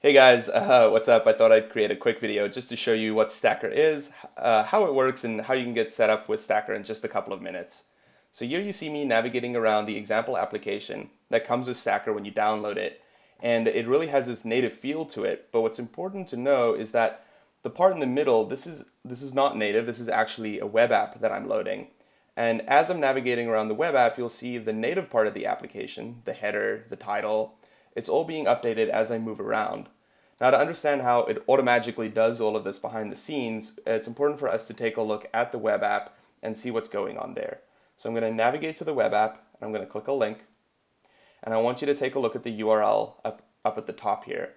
Hey guys, what's up? I thought I'd create a quick video just to show you what Stacker is, how it works, and how you can get set up with Stacker in just a couple of minutes. So here you see me navigating around the example application that comes with Stacker when you download it, and it really has this native feel to it. But what's important to know is that the part in the middle, this is not native. This is actually a web app that I'm loading. And as I'm navigating around the web app, you'll see the native part of the application, the header, the title. It's all being updated as I move around. Now, to understand how it automatically does all of this behind the scenes, it's important for us to take a look at the web app and see what's going on there. So I'm going to navigate to the web app, and I'm going to click a link, and I want you to take a look at the URL up at the top here.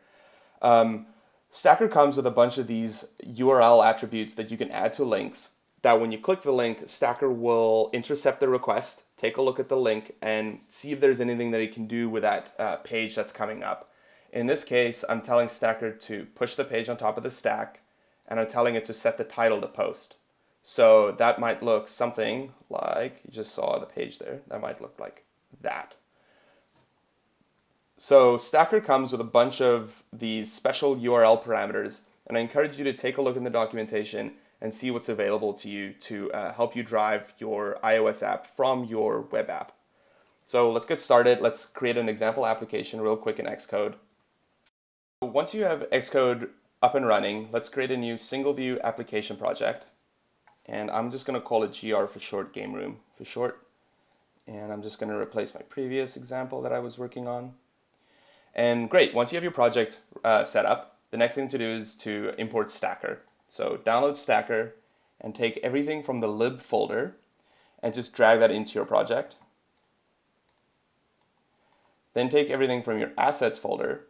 Stacker comes with a bunch of these URL attributes that you can add to links that when you click the link, Stacker will intercept the request, take a look at the link, and see if there's anything that it can do with that page that's coming up. In this case, I'm telling Stacker to push the page on top of the stack, and I'm telling it to set the title to post. So that might look something like, you just saw the page there, that might look like that. So Stacker comes with a bunch of these special URL parameters, and I encourage you to take a look in the documentation and see what's available to you to help you drive your iOS app from your web app. So let's get started. Let's create an example application real quick in Xcode. Once you have Xcode up and running, let's create a new single view application project. And I'm just going to call it GR for short, game room for short. And I'm just going to replace my previous example that I was working on. And great, once you have your project set up, the next thing to do is to import Stacker. So download Stacker and take everything from the lib folder and just drag that into your project. Then take everything from your assets folder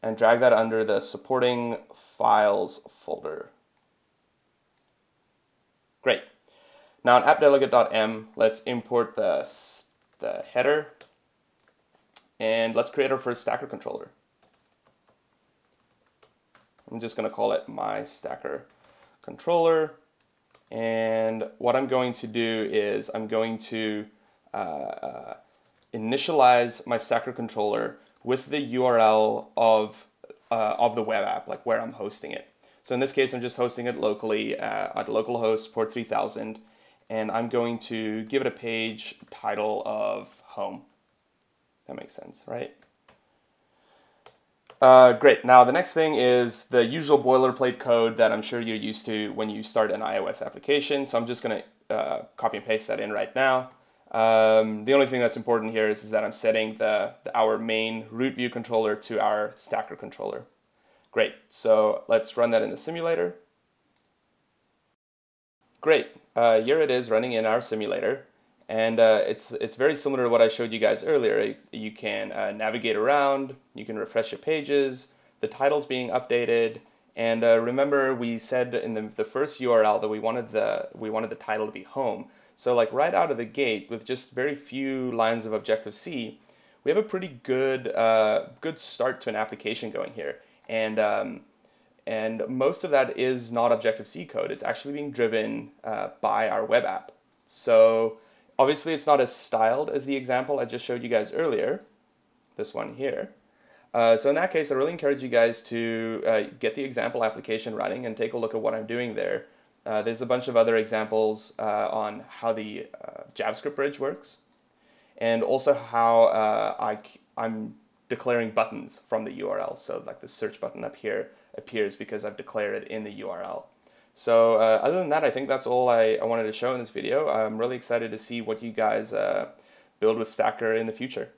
and drag that under the supporting files folder. Great. Now in appdelegate.m, let's import the header, and let's create our first Stacker controller. I'm just going to call it my Stacker controller, and what I'm going to do is I'm going to initialize my Stacker controller with the URL of the web app, like where I'm hosting it. So in this case, I'm just hosting it locally at localhost port 3000, and I'm going to give it a page title of home. That makes sense, right? Great. Now the next thing is the usual boilerplate code that I'm sure you're used to when you start an iOS application. So I'm just going to copy and paste that in right now. The only thing that's important here is that I'm setting our main root view controller to our Stacker controller. Great, so let's run that in the simulator. Great, here it is running in our simulator, and it's very similar to what I showed you guys earlier. You can navigate around, you can refresh your pages, the title's being updated, and remember we said in the first URL that we wanted the title to be home. So like right out of the gate, with just very few lines of Objective-C, we have a pretty good good start to an application going here. And most of that is not Objective-C code. It's actually being driven by our web app. So obviously it's not as styled as the example I just showed you guys earlier, this one here. So in that case, I really encourage you guys to get the example application running and take a look at what I'm doing there. There's a bunch of other examples on how the JavaScript bridge works, and also how I'm declaring buttons from the URL. So like the search button up here appears because I've declared it in the URL. So other than that, I think that's all I wanted to show in this video. I'm really excited to see what you guys build with Stacker in the future.